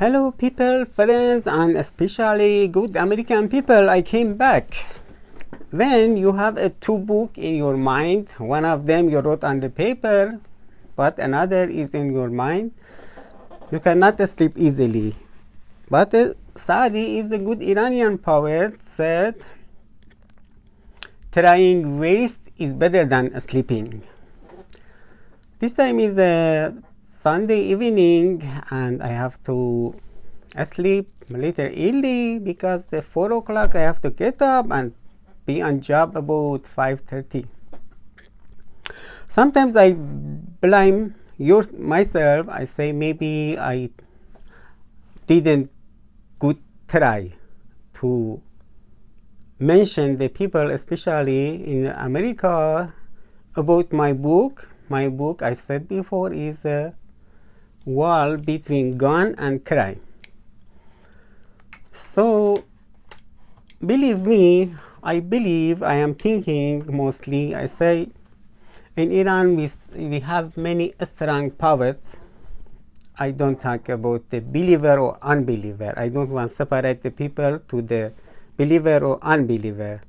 Hello people, friends, and especially good American people, I came back. When you have two books in your mind, one of them you wrote on the paper, but another is in your mind, you cannot sleep easily. But Saadi is a good Iranian poet, said, trying waste is better than sleeping. This time is a Sunday evening and I have to sleep a little early because the 4 o'clock I have to get up and be on job about 5:30. Sometimes I blame myself. I say maybe I didn't good try to mention the people, especially in America, about my book. My book, I said before, is a wall between gun and crime. So, believe me, I believe I am thinking mostly. I say in Iran we have many strong poets. I don't talk about the believer or unbeliever. I don't want to separate the people to the believer or unbeliever.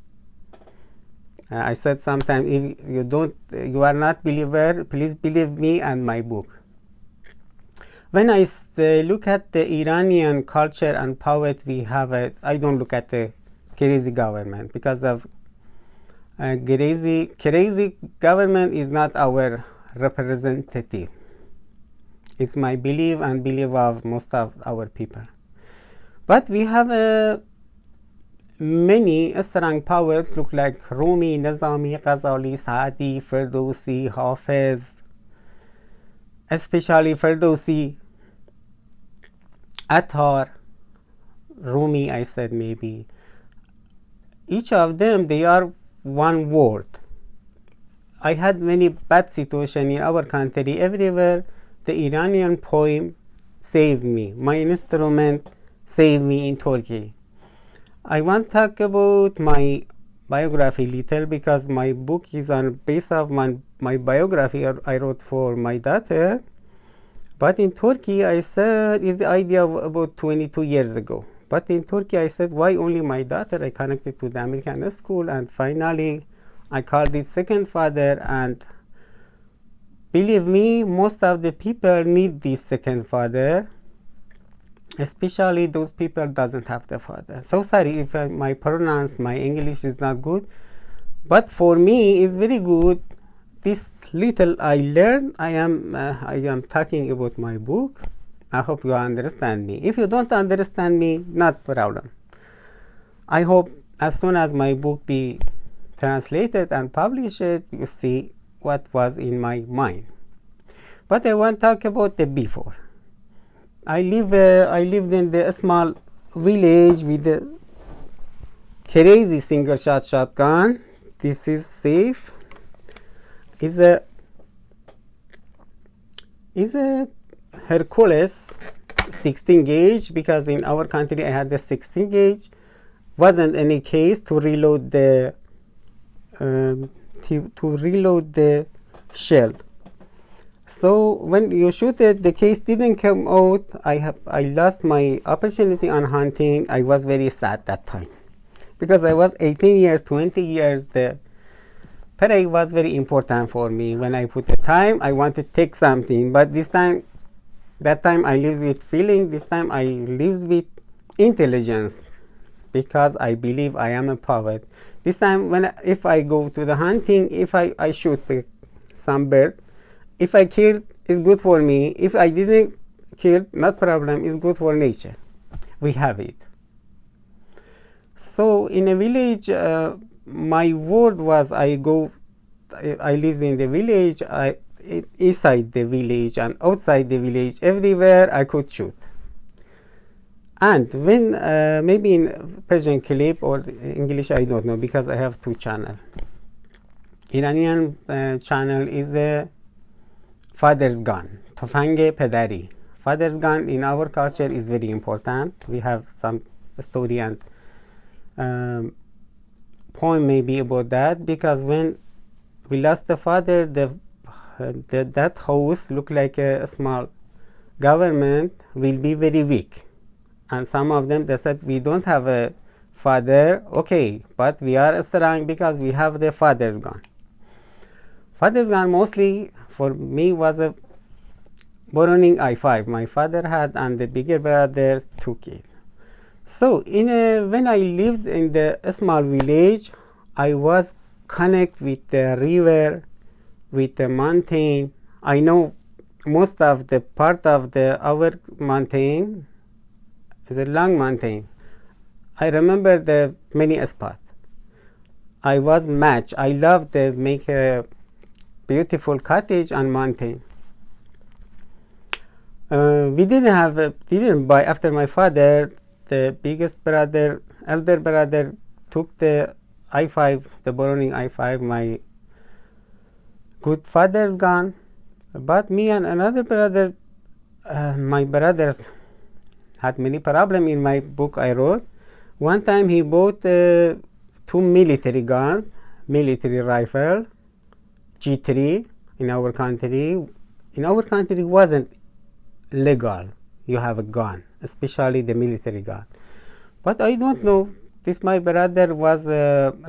I said sometimes, if you are not believer, please believe me and my book. When I look at the Iranian culture and poet, I don't look at the crazy government because of crazy government is not our representative. It's my belief and belief of most of our people. But we have many strong poets look like Rumi, Nazami, Ghazali, Saadi, Ferdowsi, Hafiz, especially Ferdowsi, Attar, Rumi, I said maybe. Each of them, they are one word. I had many bad situations in our country. Everywhere, the Iranian poem saved me. My instrument saved me in Turkey. I want to talk about my biography little because my book is on base of my biography I wrote for my daughter. But in Turkey, I said, is the idea of about 22 years ago. But in Turkey, I said, why only my daughter? I connected to the American school, and finally, I called it second father. And believe me, most of the people need this second father, especially those people doesn't have the father. So sorry if my English is not good, but for me, it's very good. This little I learned, I am talking about my book. I hope you understand me. If you don't understand me, not problem. I hope as soon as my book be translated and published, you see what was in my mind. But I want to talk about the before. I lived in the small village with the crazy single shot shotgun. This is safe. Is a Hercules 16 gauge, because in our country I had the 16 gauge. Wasn't any case to reload the shell. So when you shoot it, the case didn't come out. I lost my opportunity on hunting. I was very sad that time because I was 18 years, 20 years. The prey was very important for me. When I put the time, I want to take something. But that time I live with feeling. This time I live with intelligence because I believe I am a poet. This time, if I go to the hunting, if I shoot some bird, if I kill, it's good for me. If I didn't kill, not problem, it's good for nature. We have it. So in a village, my word was I lived in the village, inside the village and outside the village, everywhere I could shoot. And when, maybe in Persian clip or English, I don't know, because I have two channels. Iranian channel is a father's gun, تفنگ پدری. Father's gun in our culture is very important. We have some story and poem maybe about that, because when we lost the father, that house looked like a small government will be very weak. And some of them, they said, we don't have a father, okay, but we are strong because we have the father's gun. Father's gun mostly for me was a Browning I-5 my father had, and the bigger brother took it. So when I lived in the small village, I was connected with the river, with the mountain. I know most of the part of our mountain is a long mountain. I remember the many spots. I was matched. I loved to make a beautiful cottage on mountain. We didn't buy after my father. The biggest brother, elder brother, took the I-5, the Browning I-5, my good father's gun. But me and another brother, my brothers had many problems. In my book I wrote, one time he bought 2 military guns, military rifle, G3 in our country. In our country wasn't legal. You have a gun, especially the military gun. But I don't know. This my brother was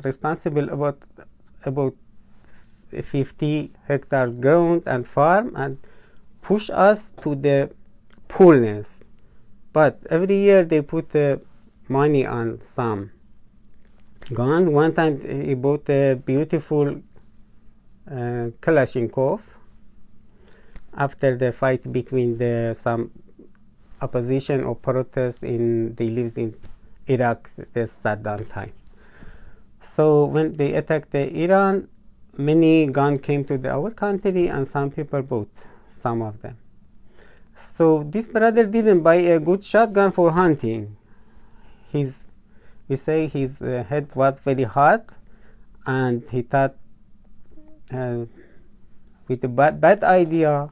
responsible about 50 hectares ground and farm, and push us to the poolness. But every year they put money on some guns. One time he bought a beautiful Kalashnikov after the fight between some opposition or protest they lived in Iraq, the Saddam time. So when they attacked Iran, many guns came to our country, and some people bought some of them. So this brother didn't buy a good shotgun for hunting. We say his head was very hot, and he thought with a bad idea.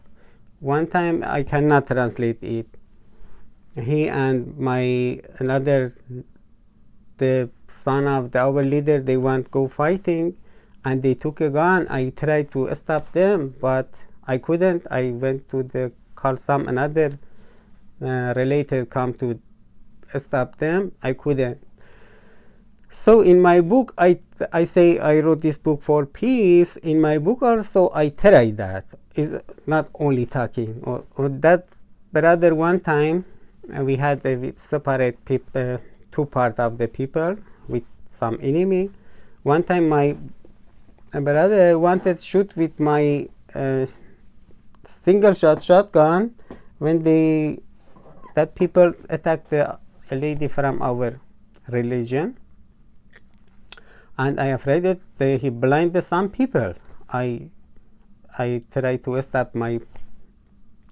One time I cannot translate it. He and the son of our leader, they want to go fighting, and they took a gun. I tried to stop them, but I couldn't. I went to call some another related come to stop them. I couldn't. So in my book, I say I wrote this book for peace. In my book also, I tried that. Is not only talking. Or that brother, one time, we had separate two parts of the people with some enemy. One time my brother wanted to shoot with my single shotgun when that people attacked a lady from our religion, and I afraid that he blinded some people. I tried to stop my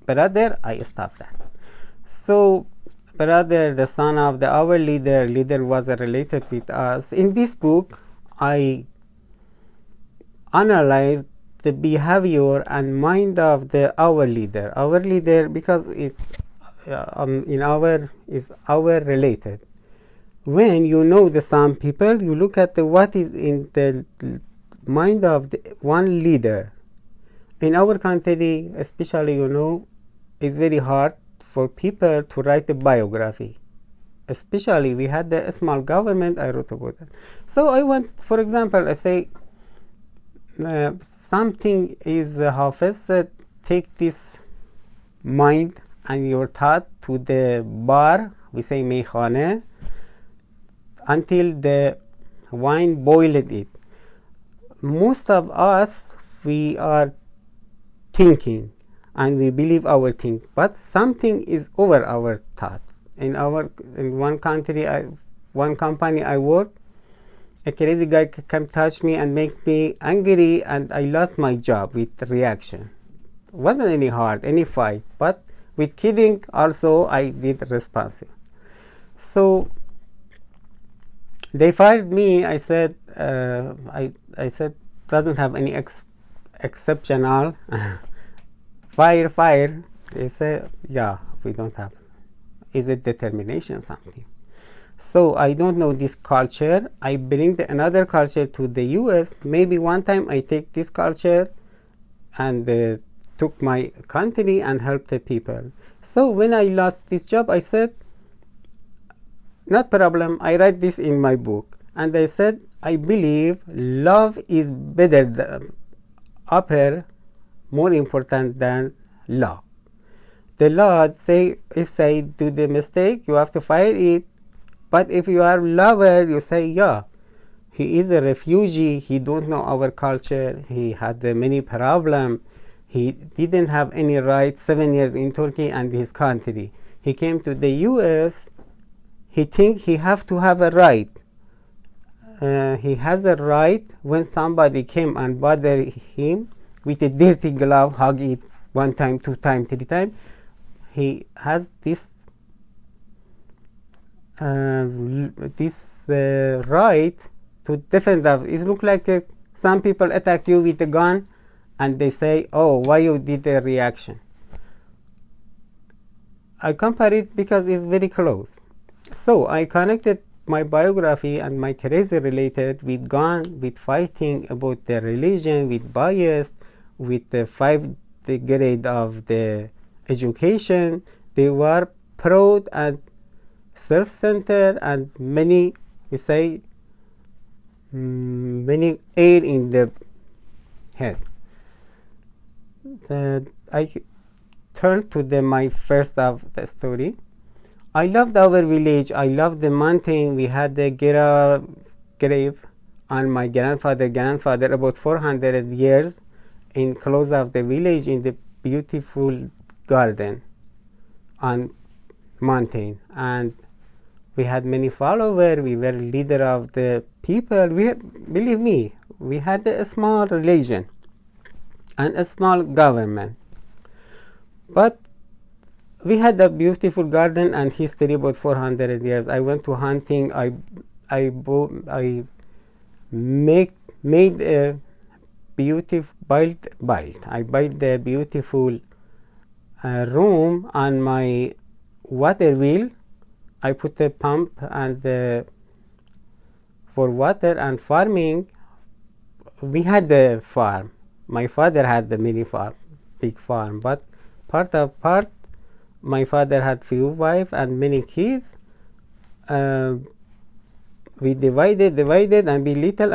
brother. I stopped that. So brother, the son of our leader was related with us. In this book, I analyzed the behavior and mind of our leader. Our leader, because it's is our related. When you know some people, you look at what is in the mind of one leader. In our country, especially, it's very hard for people to write a biography. Especially, we had a small government. I wrote about that. So I want, for example, I say something is Hafiz, take this mind and your thought to the bar, we say meykhane, until the wine boiled it. Most of us, we are thinking and we believe our thing, but something is over our thought. In one country, one company I work, a crazy guy can touch me and make me angry, and I lost my job with reaction. It wasn't any hard, any fight, but with kidding also I did responsible. So they fired me. I said I said doesn't have any exceptional fire. They said, yeah, we don't have. Is it determination something? So I don't know this culture. I bring another culture to the US. Maybe one time I take this culture and took my country and helped the people. So when I lost this job, I said, not problem, I write this in my book. And I said, I believe love is better than more important than law. The law say, if they do the mistake, you have to fire it. But if you are lover, you say, yeah, he is a refugee, he don't know our culture, he had many problems, he didn't have any rights 7 years in Turkey and his country. He came to the US, he think he have to have a right. He has a right when somebody came and bother him with a dirty glove, hug it 1 time, 2 time, 3 time. He has this right to defend us. It looks like some people attack you with a gun and they say, oh, why you did a reaction? I compare it because it's very close. So I connected my biography and my crazy related with gun, with fighting about the religion, with bias, with the 5th grade of the education. They were proud and self-centered and many, we say, many air in the head. I turned to my first of the story. I loved our village. I loved the mountain. We had the grave on my grandfather about 400 years in close of the village in the beautiful garden on mountain. And we had many followers. We were leader of the people. Believe me, we had a small religion and a small government. But we had a beautiful garden and history about 400 years. I went to hunting. I made a beautiful I built a beautiful room on my water wheel. I put a pump and for water and farming. We had the farm. My father had the mini farm, big farm, but part. My father had few wives and many kids. We divided and be little.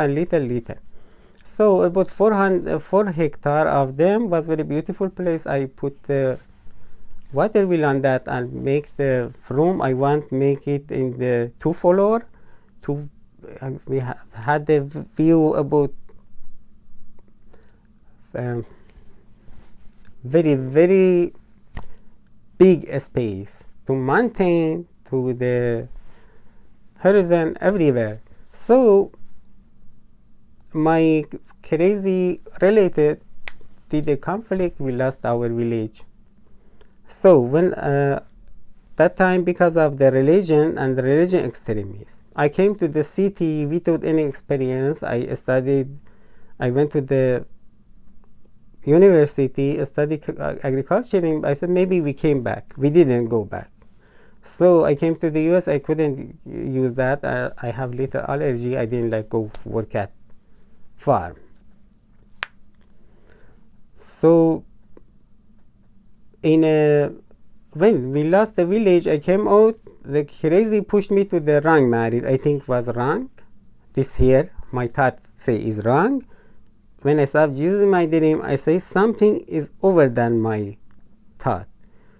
So about 4 hectares of them was very beautiful place. I put the water wheel on that and make the room. I want make it in the 2 floor. We had the view about very big space, to mountain, to the horizon, everywhere. So my crazy related did a conflict, we lost our village. So when that time, because of the religion and the religion extremism, I came to the city without any experience. I went to the university, studied agriculture. I said maybe we came back. We didn't go back. So I came to the US. I couldn't use that. I have little allergy. I didn't like go work at farm. So when we lost the village, I came out. The crazy pushed me to the wrong married. I think was wrong. This here, my thought say is wrong. When I saw Jesus in my dream, I say something is over than my thought.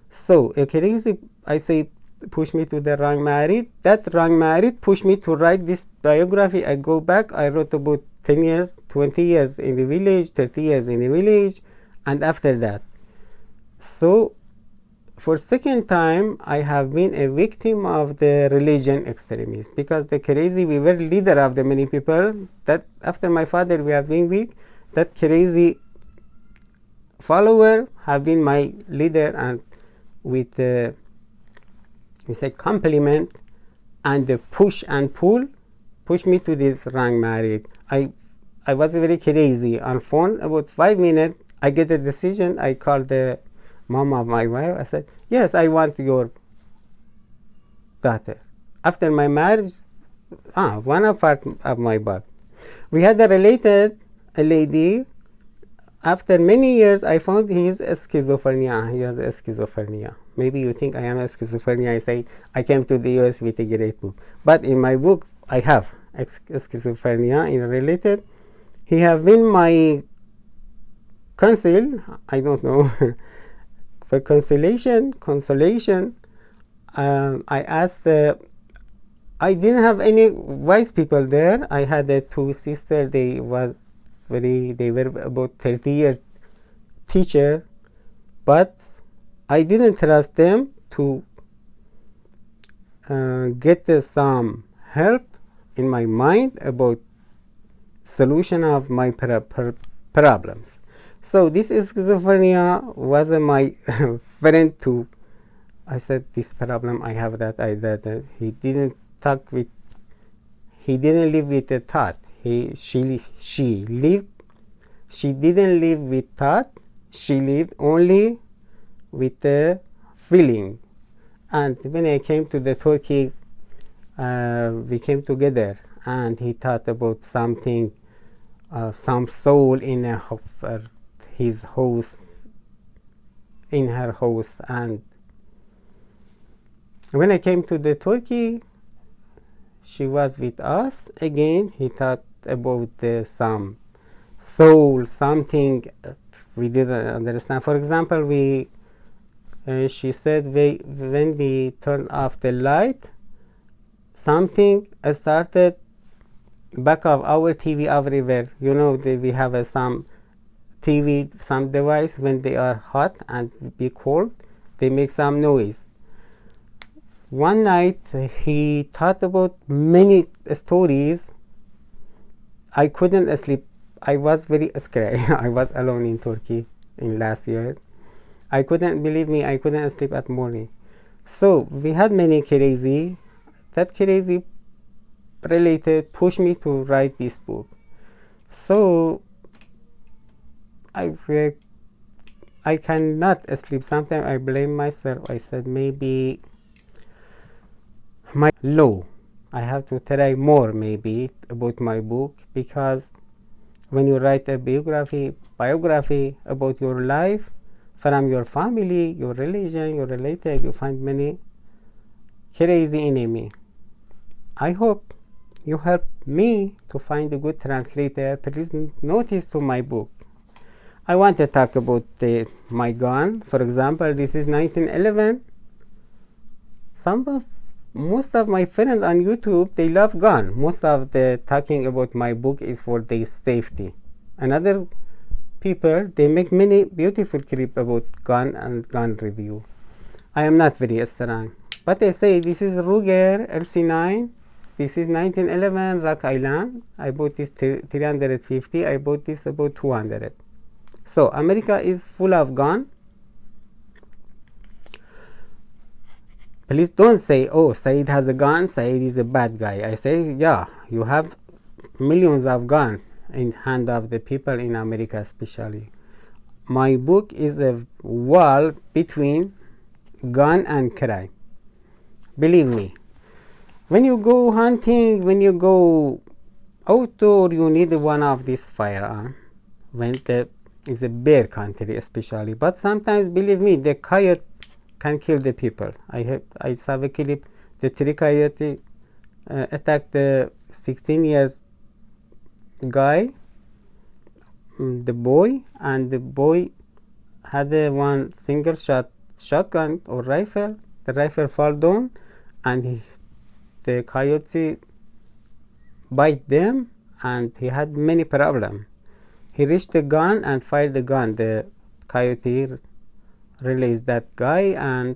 So a crazy, I say, push me to the wrong married. That wrong married pushed me to write this biography. I go back. I wrote about 10 years, 20 years in the village, 30 years in the village, and after that. So for second time, I have been a victim of the religion extremism, because the crazy, we were leader of the many people. That after my father, we have been weak. That crazy follower have been my leader, and with we say compliment and the push and pull, push me to this wrong married. I was very crazy on phone. About 5 minutes, I get a decision. I called the mom of my wife. I said, yes, I want your daughter. After my marriage, one of part of my book. We had a related, a lady. after many years, I found he is schizophrenia. He has schizophrenia. Maybe you think I am a schizophrenia. I say I came to the US with a great book, but in my book I have schizophrenia in related. He have been my counsel. I don't know for consolation. I asked. I didn't have any wise people there. I had two sisters. They were about 30 years teacher, but I didn't trust them to get some help in my mind about solution of my problems. So this schizophrenia was my friend to. I said this problem I have that I that he didn't talk with. He didn't live with a thought. She lived. She didn't live with thought. She lived only with the feeling. And when I came to the Turkey, we came together, and he thought about something, some soul in his house, in her house. And when I came to the Turkey, she was with us again. He thought about some soul, something we didn't understand. For example, she said when we turned off the light, something started back of our TV everywhere. You know, we have some TV, some device, when they are hot and be cold, they make some noise. One night he thought about many stories. I couldn't sleep. I was very scared. I was alone in Turkey in last year. I couldn't sleep at morning. So we had many crazy. That crazy related pushed me to write this book. So I cannot sleep. Sometimes I blame myself. I said maybe my low. I have to try more maybe about my book, because when you write a biography about your life, from your family, your religion, your related, you find many crazy enemy. I hope you help me to find a good translator. Please notice to my book. I want to talk about my gun. For example, this is 1911. Most of my friends on YouTube, they love gun. Most of the talking about my book is for their safety. And other people, they make many beautiful clips about gun and gun review. I am not very strong. But they say this is Ruger LC9. This is 1911 Rock Island. I bought this 350. I bought this about 200. So America is full of gun. Please don't say, oh, Said has a gun, Said is a bad guy. I say, yeah, you have millions of guns in hand of the people in America especially. My book is a wall between gun and crime. Believe me. When you go hunting, when you go outdoor, you need one of these firearms. When it's a bear country especially. But sometimes, believe me, the coyote can kill the people. I saw a clip. The 3 coyote attacked the 16 years guy, the boy, and the boy had one single shotgun or rifle. The rifle fall down, and the coyote bite them, and he had many problems. He reached the gun and fired the gun. The coyote released that guy, and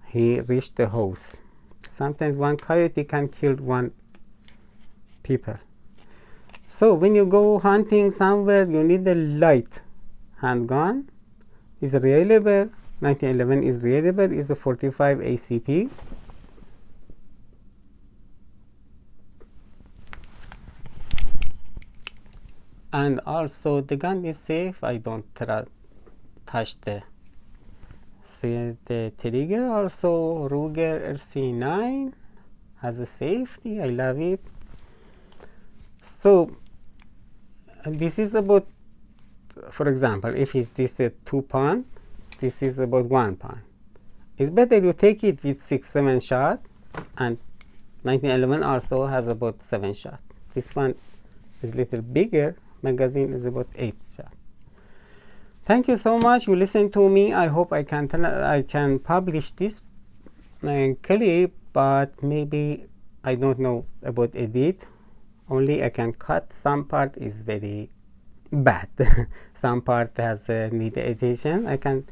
he reached the house. Sometimes one coyote can kill one people. So when you go hunting somewhere, you need a light handgun. Is reliable. 1911 is reliable. Is a 45 ACP. And also the gun is safe. I don't touch the trigger. Also Ruger LC9 has a safety. I love it. So this is about for example, if is this a 2 pound, this is about 1 pound. It's better you take it with 6-7 shot, and 1911 also has about 7 shot. This one is little bigger, magazine is about 8 shot. Thank you so much. You listen to me. I hope I can publish this clip, but maybe I don't know about edit. Only I can cut. Some part is very bad. Some part has need editation. I can,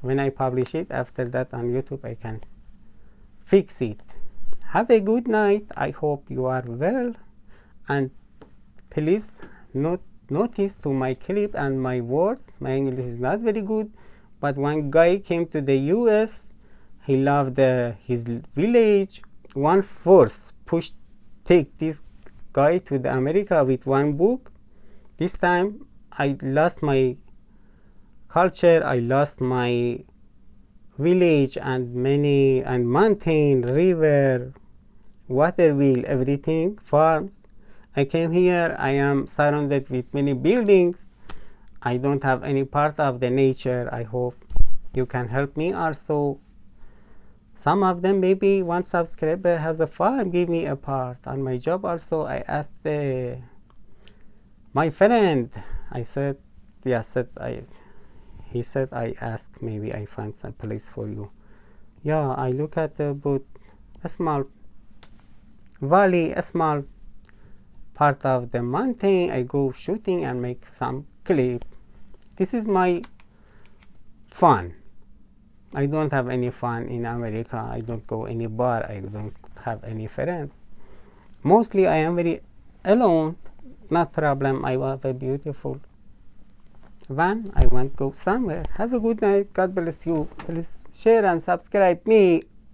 when I publish it after that on YouTube, I can fix it. Have a good night. I hope you are well, and please notice to my clip and my words. My English is not very good, but one guy came to the US. He loved his village. One force take this guy to the America with one book. This time I lost my culture. I lost my village and mountain, river, water wheel, everything, farms. I came here. I am surrounded with many buildings. I don't have any part of the nature. I hope you can help me also. Some of them, maybe one subscriber has a farm, give me a part. On my job also, I asked my friend, I said, yes, he said, I asked, maybe I find some place for you. Yeah, I look at about a small valley, a small part of the mountain. I go shooting and make some clip. This is my fun. I don't have any fun in America. I don't go any bar. I don't have any friends. Mostly I am very alone. Not problem. I have a beautiful van. I want to go somewhere. Have a good night. God bless you. Please share and subscribe me.